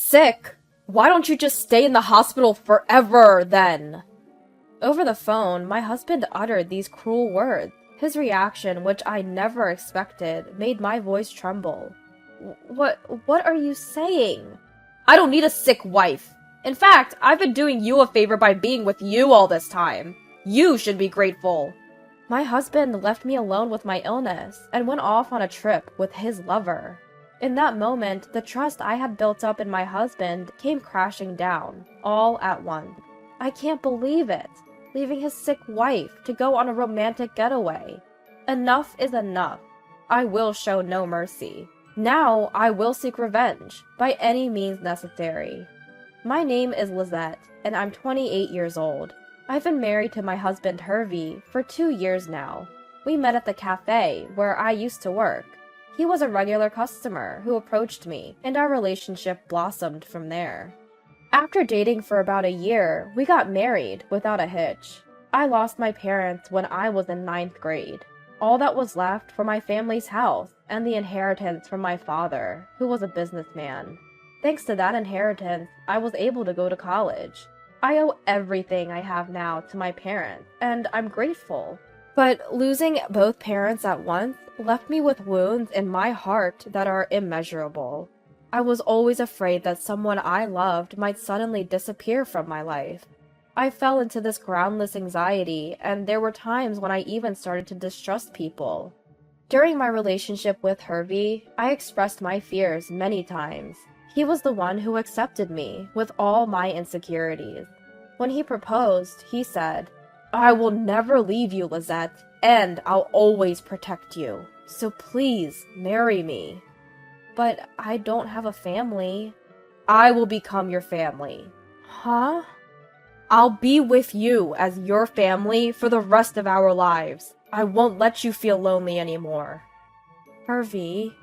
sick? Why don't you just stay in the hospital forever, then? Over the phone, my husband uttered these cruel words. His reaction, which I never expected, made my voice tremble. What are you saying? I don't need a sick wife. In fact, I've been doing you a favor by being with you all this time. You should be grateful. My husband left me alone with my illness and went off on a trip with his lover. In that moment, the trust I had built up in my husband came crashing down, all at once. I can't believe it. Leaving his sick wife to go on a romantic getaway. Enough is enough. I will show no mercy. Now I will seek revenge, by any means necessary. My name is Lizette, and I'm 28 years old. I've been married to my husband Hervey for 2 years now. We met at the cafe where I used to work. He was a regular customer who approached me, and our relationship blossomed from there. After dating for about a year, we got married without a hitch. I lost my parents when I was in 9th grade. All that was left for my family's house and the inheritance from my father, who was a businessman. Thanks to that inheritance, I was able to go to college. I owe everything I have now to my parents, and I'm grateful. But losing both parents at once left me with wounds in my heart that are immeasurable. I was always afraid that someone I loved might suddenly disappear from my life. I fell into this groundless anxiety, and there were times when I even started to distrust people. During my relationship with Hervey, I expressed my fears many times. He was the one who accepted me with all my insecurities. When he proposed, he said, "I will never leave you, Lizette, and I'll always protect you. So please, marry me." But I don't have a family. I will become your family. Huh? I'll be with you as your family for the rest of our lives. I won't let you feel lonely anymore. Hervey.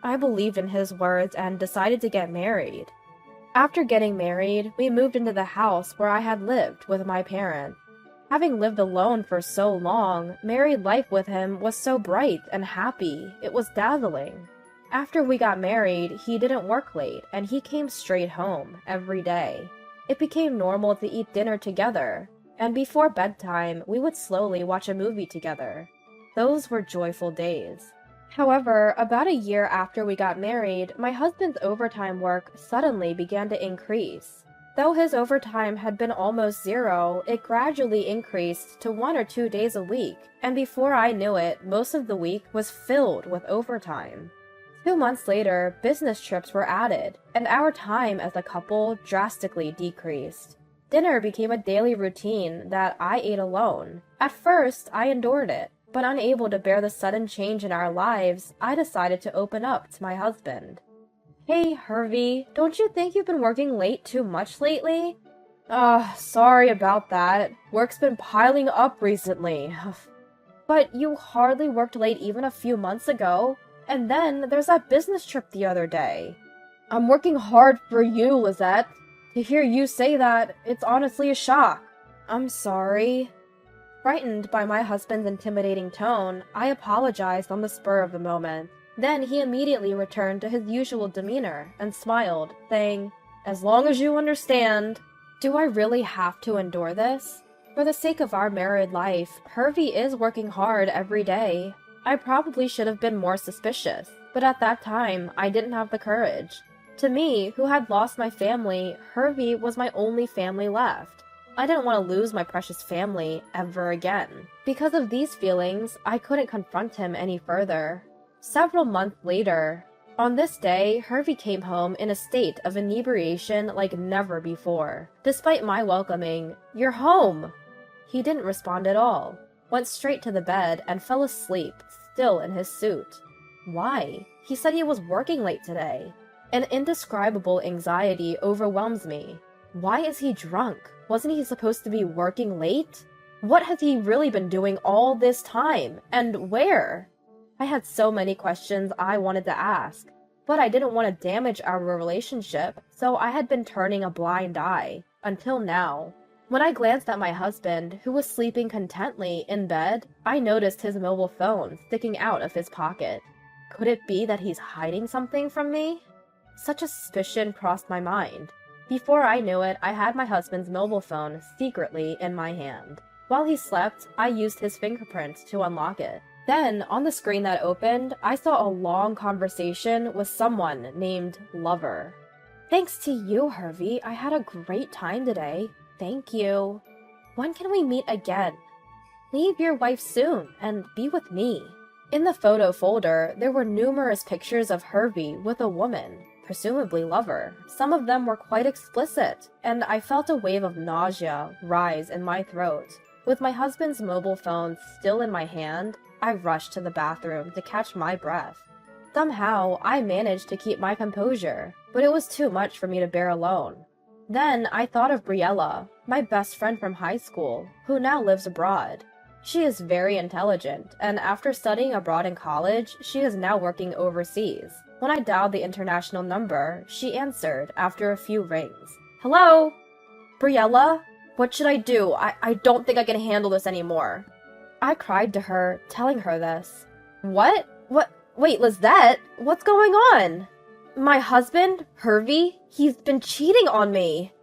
I believed in his words and decided to get married. After getting married, we moved into the house where I had lived with my parents. Having lived alone for so long, married life with him was so bright and happy, it was dazzling. After we got married, he didn't work late, and he came straight home every day. It became normal to eat dinner together, and before bedtime, we would slowly watch a movie together. Those were joyful days. However, about a year after we got married, my husband's overtime work suddenly began to increase. Though his overtime had been almost zero, it gradually increased to 1 or 2 days a week, and before I knew it, most of the week was filled with overtime. 2 months later, business trips were added, and our time as a couple drastically decreased. Dinner became a daily routine that I ate alone. At first, I endured it, but unable to bear the sudden change in our lives, I decided to open up to my husband. Hey, Hervey, don't you think you've been working late too much lately? Sorry about that. Work's been piling up recently. But you hardly worked late even a few months ago. And then there's that business trip the other day. I'm working hard for you, Lizette. To hear you say that, it's honestly a shock. I'm sorry. Frightened by my husband's intimidating tone, I apologized on the spur of the moment. Then he immediately returned to his usual demeanor and smiled, saying, "As long as you understand." Do I really have to endure this? For the sake of our married life, Hervey is working hard every day. I probably should have been more suspicious, but at that time, I didn't have the courage. To me, who had lost my family, Hervey was my only family left. I didn't want to lose my precious family ever again. Because of these feelings, I couldn't confront him any further. Several months later, on this day, Hervey came home in a state of inebriation like never before. Despite my welcoming, "You're home!" He didn't respond at all. Went straight to the bed and fell asleep, still in his suit. Why? He said he was working late today. An indescribable anxiety overwhelms me. Why is he drunk? Wasn't he supposed to be working late? What has he really been doing all this time? And where? I had so many questions I wanted to ask, but I didn't want to damage our relationship, so I had been turning a blind eye, until now. When I glanced at my husband, who was sleeping contently in bed, I noticed his mobile phone sticking out of his pocket. Could it be that he's hiding something from me? Such a suspicion crossed my mind. Before I knew it, I had my husband's mobile phone secretly in my hand. While he slept, I used his fingerprints to unlock it. Then, on the screen that opened, I saw a long conversation with someone named Lover. "Thanks to you, Hervey, I had a great time today. Thank you. When can we meet again? Leave your wife soon and be with me." In the photo folder, there were numerous pictures of Hervey with a woman, presumably Lover. Some of them were quite explicit, and I felt a wave of nausea rise in my throat. With my husband's mobile phone still in my hand, I rushed to the bathroom to catch my breath. Somehow, I managed to keep my composure, but it was too much for me to bear alone. Then I thought of Briella, my best friend from high school, who now lives abroad. She is very intelligent, and after studying abroad in college, she is now working overseas. When I dialed the international number, she answered after a few rings. "Hello? Briella? What should I do? I don't think I can handle this anymore." I cried to her, telling her this. What? Wait, Lizette? What's going on? "My husband, Hervey, he's been cheating on me."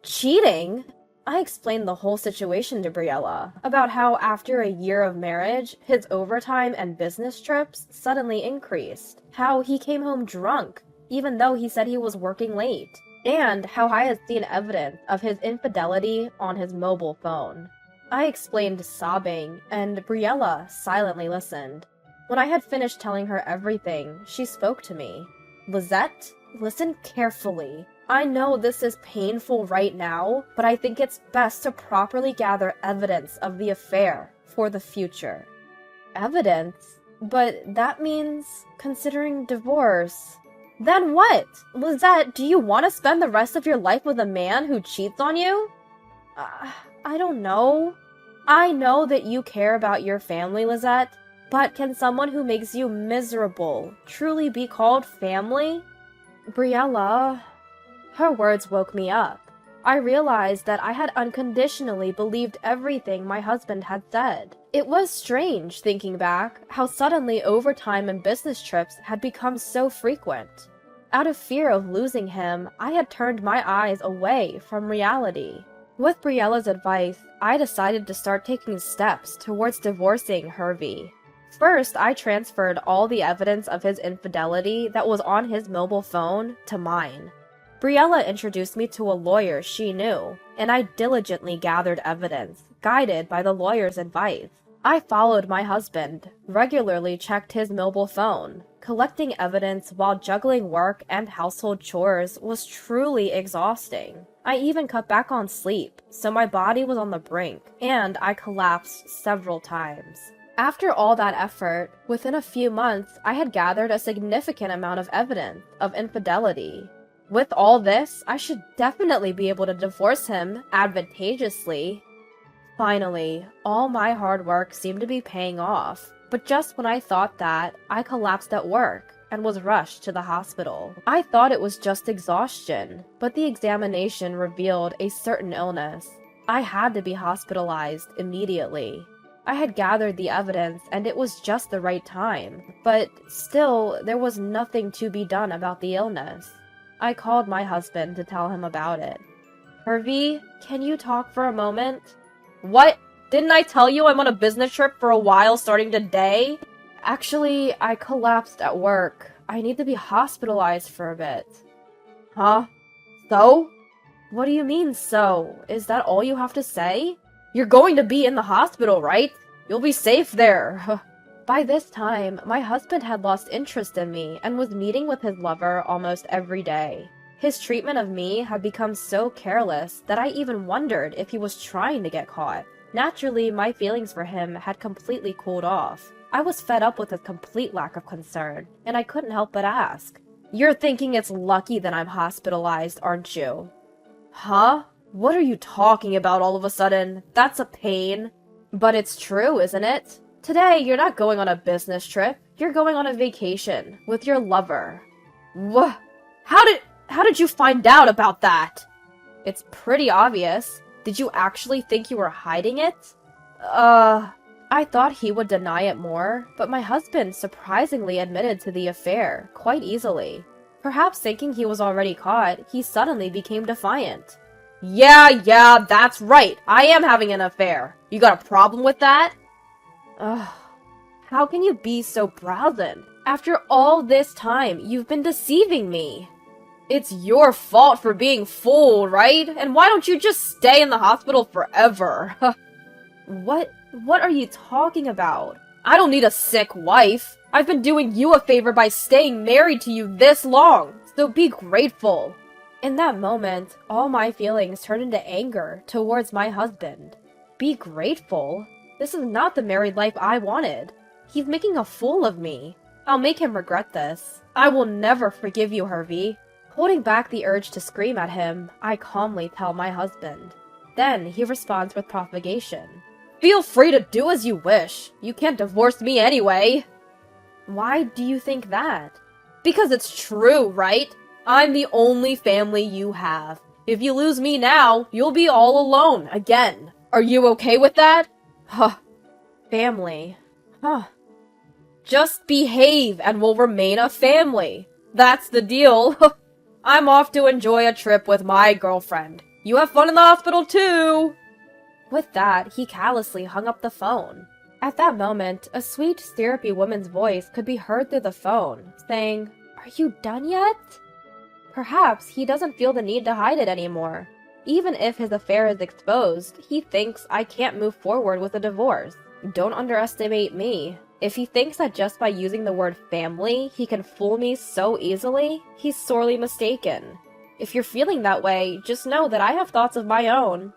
Cheating? I explained the whole situation to Briella, about how after a year of marriage, his overtime and business trips suddenly increased, how he came home drunk, even though he said he was working late, and how I had seen evidence of his infidelity on his mobile phone. I explained sobbing, and Briella silently listened. When I had finished telling her everything, she spoke to me. "Lizette, listen carefully. I know this is painful right now, but I think it's best to properly gather evidence of the affair for the future." Evidence? But that means considering divorce. Then what? Lizette, do you want to spend the rest of your life with a man who cheats on you? I don't know. I know that you care about your family, Lizette, but can someone who makes you miserable truly be called family? Briella. Her words woke me up. I realized that I had unconditionally believed everything my husband had said. It was strange, thinking back, how suddenly overtime and business trips had become so frequent. Out of fear of losing him, I had turned my eyes away from reality. With Briella's advice, I decided to start taking steps towards divorcing Hervey. First, I transferred all the evidence of his infidelity that was on his mobile phone to mine. Briella introduced me to a lawyer she knew, and I diligently gathered evidence, guided by the lawyer's advice. I followed my husband, regularly checked his mobile phone. Collecting evidence while juggling work and household chores was truly exhausting. I even cut back on sleep, so my body was on the brink, and I collapsed several times. After all that effort, within a few months, I had gathered a significant amount of evidence of infidelity. With all this, I should definitely be able to divorce him advantageously. Finally, all my hard work seemed to be paying off, but just when I thought that, I collapsed at work and was rushed to the hospital. I thought it was just exhaustion, but the examination revealed a certain illness. I had to be hospitalized immediately. I had gathered the evidence and it was just the right time, but still, there was nothing to be done about the illness. I called my husband to tell him about it. "Hervey, can you talk for a moment?" "What? Didn't I tell you I'm on a business trip for a while starting today?" "Actually, I collapsed at work. I need to be hospitalized for a bit." "Huh? So?" "What do you mean, so? Is that all you have to say? You're going to be in the hospital, right? You'll be safe there." By this time, my husband had lost interest in me and was meeting with his lover almost every day. His treatment of me had become so careless that I even wondered if he was trying to get caught. Naturally, my feelings for him had completely cooled off. I was fed up with his complete lack of concern, and I couldn't help but ask, "You're thinking it's lucky that I'm hospitalized, aren't you?" "Huh? What are you talking about all of a sudden? That's a pain." "But it's true, isn't it? Today, you're not going on a business trip. You're going on a vacation with your lover." "What? How did you find out about that?" "It's pretty obvious. Did you actually think you were hiding it?" I thought he would deny it more, but my husband surprisingly admitted to the affair quite easily. Perhaps thinking he was already caught, he suddenly became defiant. Yeah, that's right. I am having an affair. You got a problem with that? Ugh. How can you be so brazen? After all this time, you've been deceiving me. It's your fault for being fooled, right? And why don't you just stay in the hospital forever? What are you talking about? I don't need a sick wife. I've been doing you a favor by staying married to you this long, so be grateful. In that moment, all my feelings turned into anger towards my husband. Be grateful? This is not the married life I wanted. He's making a fool of me. I'll make him regret this. I will never forgive you, Hervey. Holding back the urge to scream at him, I calmly tell my husband. Then he responds with propagation. Feel free to do as you wish. You can't divorce me anyway. Why do you think that? Because it's true, right? I'm the only family you have. If you lose me now, you'll be all alone again. Are you okay with that? Huh. Family. Huh. Just behave and we'll remain a family. That's the deal. I'm off to enjoy a trip with my girlfriend. You have fun in the hospital too! With that, he callously hung up the phone. At that moment, a sweet, syrupy woman's voice could be heard through the phone, saying, "Are you done yet?" Perhaps he doesn't feel the need to hide it anymore. Even if his affair is exposed, he thinks I can't move forward with a divorce. Don't underestimate me. If he thinks that just by using the word family, he can fool me so easily, he's sorely mistaken. If you're feeling that way, just know that I have thoughts of my own.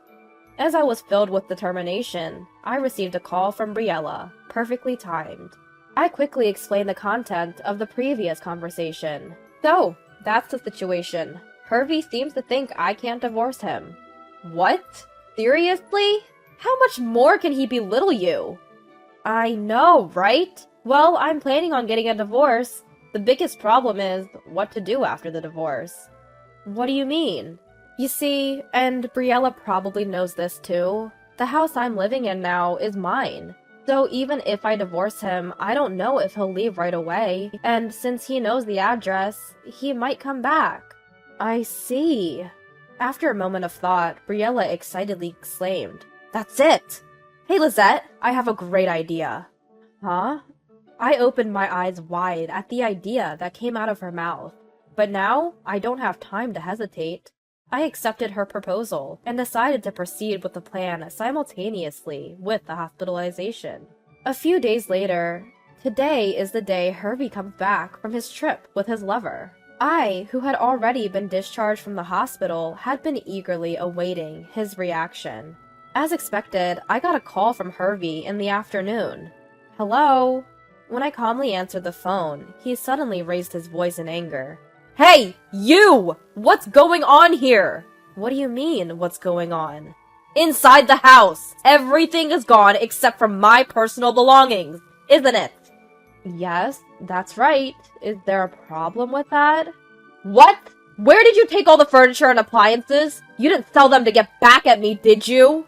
As I was filled with determination, I received a call from Briella, perfectly timed. I quickly explained the content of the previous conversation. So, that's the situation. Hervey seems to think I can't divorce him. What? Seriously? How much more can he belittle you? I know, right? Well, I'm planning on getting a divorce. The biggest problem is what to do after the divorce. What do you mean? You see, and Briella probably knows this too, the house I'm living in now is mine. So even if I divorce him, I don't know if he'll leave right away, and since he knows the address, he might come back. I see. After a moment of thought, Briella excitedly exclaimed, "That's it! Hey Lizette, I have a great idea." Huh? I opened my eyes wide at the idea that came out of her mouth. But now, I don't have time to hesitate. I accepted her proposal and decided to proceed with the plan simultaneously with the hospitalization. A few days later, today is the day Hervey comes back from his trip with his lover. I, who had already been discharged from the hospital, had been eagerly awaiting his reaction. As expected, I got a call from Hervey in the afternoon. Hello? When I calmly answered the phone, he suddenly raised his voice in anger. Hey, you! What's going on here? What do you mean, what's going on? Inside the house! Everything is gone except for my personal belongings, isn't it? Yes, that's right. Is there a problem with that? What? Where did you take all the furniture and appliances? You didn't sell them to get back at me, did you?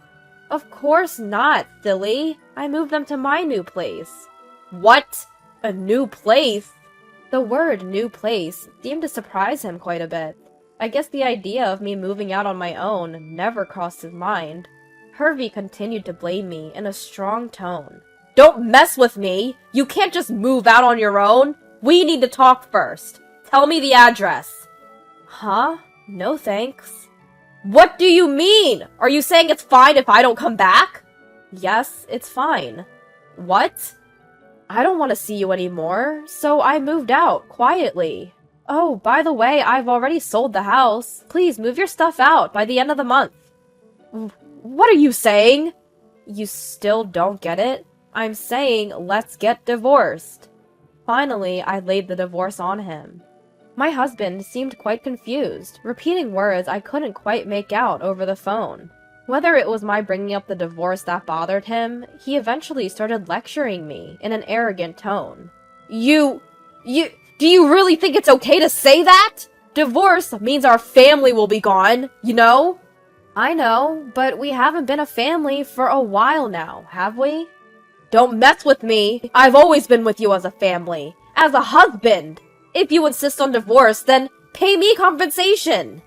Of course not, silly. I moved them to my new place. What? A new place? The word new place seemed to surprise him quite a bit. I guess the idea of me moving out on my own never crossed his mind. Hervey continued to blame me in a strong tone. Don't mess with me! You can't just move out on your own! We need to talk first. Tell me the address. Huh? No thanks. What do you mean? Are you saying it's fine if I don't come back? Yes, it's fine. What? I don't want to see you anymore, so I moved out, quietly. Oh, by the way, I've already sold the house. Please move your stuff out by the end of the month. What are you saying? You still don't get it? I'm saying, let's get divorced. Finally, I laid the divorce on him. My husband seemed quite confused, repeating words I couldn't quite make out over the phone. Whether it was my bringing up the divorce that bothered him, he eventually started lecturing me in an arrogant tone. Do you really think it's okay to say that? Divorce means our family will be gone, you know? I know, but we haven't been a family for a while now, have we? Don't mess with me! I've always been with you as a family. As a husband! If you insist on divorce, then pay me compensation!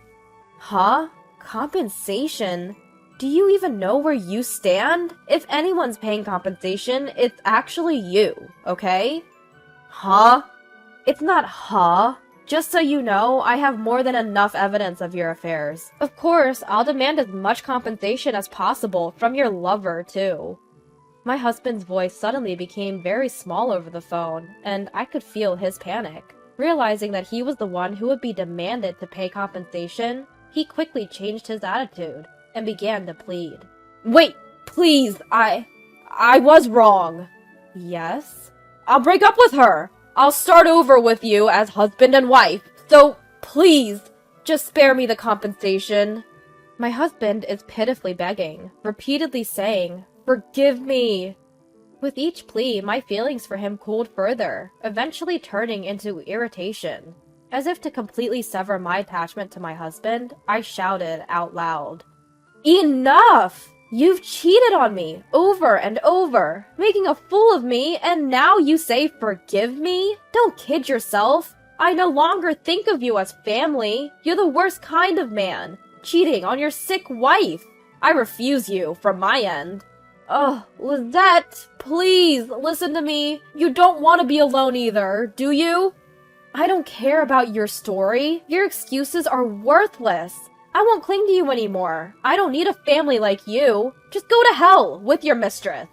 Huh? Compensation? Do you even know where you stand? If anyone's paying compensation, it's actually you, okay? Huh? It's not huh. Just so you know, I have more than enough evidence of your affairs. Of course, I'll demand as much compensation as possible from your lover, too. My husband's voice suddenly became very small over the phone, and I could feel his panic. Realizing that he was the one who would be demanded to pay compensation, he quickly changed his attitude and began to plead. Wait, please, I was wrong. Yes? I'll break up with her! I'll start over with you as husband and wife, so please, just spare me the compensation. My husband is pitifully begging, repeatedly saying, forgive me. With each plea, my feelings for him cooled further, eventually turning into irritation. As if to completely sever my attachment to my husband, I shouted out loud, enough! You've cheated on me, over and over, making a fool of me, and now you say forgive me? Don't kid yourself. I no longer think of you as family. You're the worst kind of man, cheating on your sick wife. I refuse you, from my end. Ugh, Lizette, please, listen to me. You don't want to be alone either, do you? I don't care about your story. Your excuses are worthless. I won't cling to you anymore. I don't need a family like you. Just go to hell with your mistress.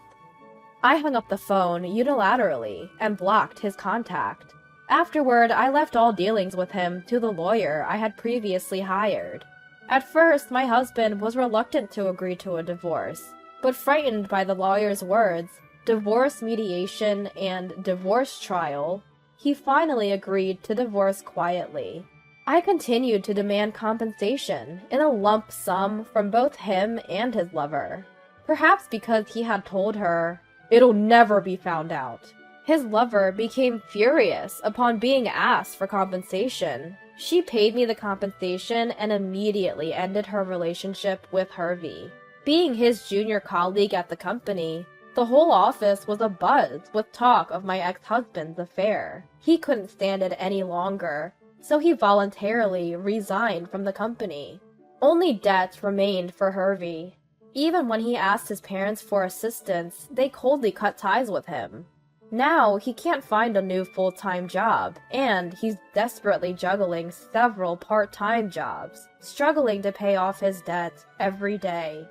I hung up the phone unilaterally and blocked his contact. Afterward, I left all dealings with him to the lawyer I had previously hired. At first, my husband was reluctant to agree to a divorce, but frightened by the lawyer's words, divorce mediation and divorce trial, he finally agreed to divorce quietly. I continued to demand compensation in a lump sum from both him and his lover. Perhaps because he had told her, it'll never be found out. His lover became furious upon being asked for compensation. She paid me the compensation and immediately ended her relationship with Hervey. Being his junior colleague at the company, the whole office was abuzz with talk of my ex-husband's affair. He couldn't stand it any longer, so he voluntarily resigned from the company. Only debts remained for Hervey. Even when he asked his parents for assistance, they coldly cut ties with him. Now, he can't find a new full-time job, and he's desperately juggling several part-time jobs, struggling to pay off his debts every day.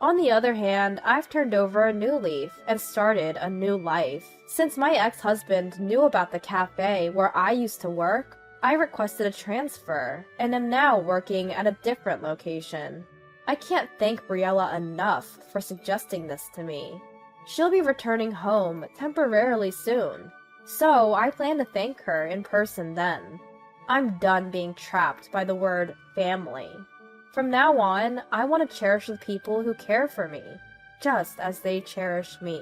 On the other hand, I've turned over a new leaf and started a new life. Since my ex-husband knew about the cafe where I used to work, I requested a transfer, and am now working at a different location. I can't thank Briella enough for suggesting this to me. She'll be returning home temporarily soon, so I plan to thank her in person then. I'm done being trapped by the word family. From now on, I want to cherish the people who care for me, just as they cherish me.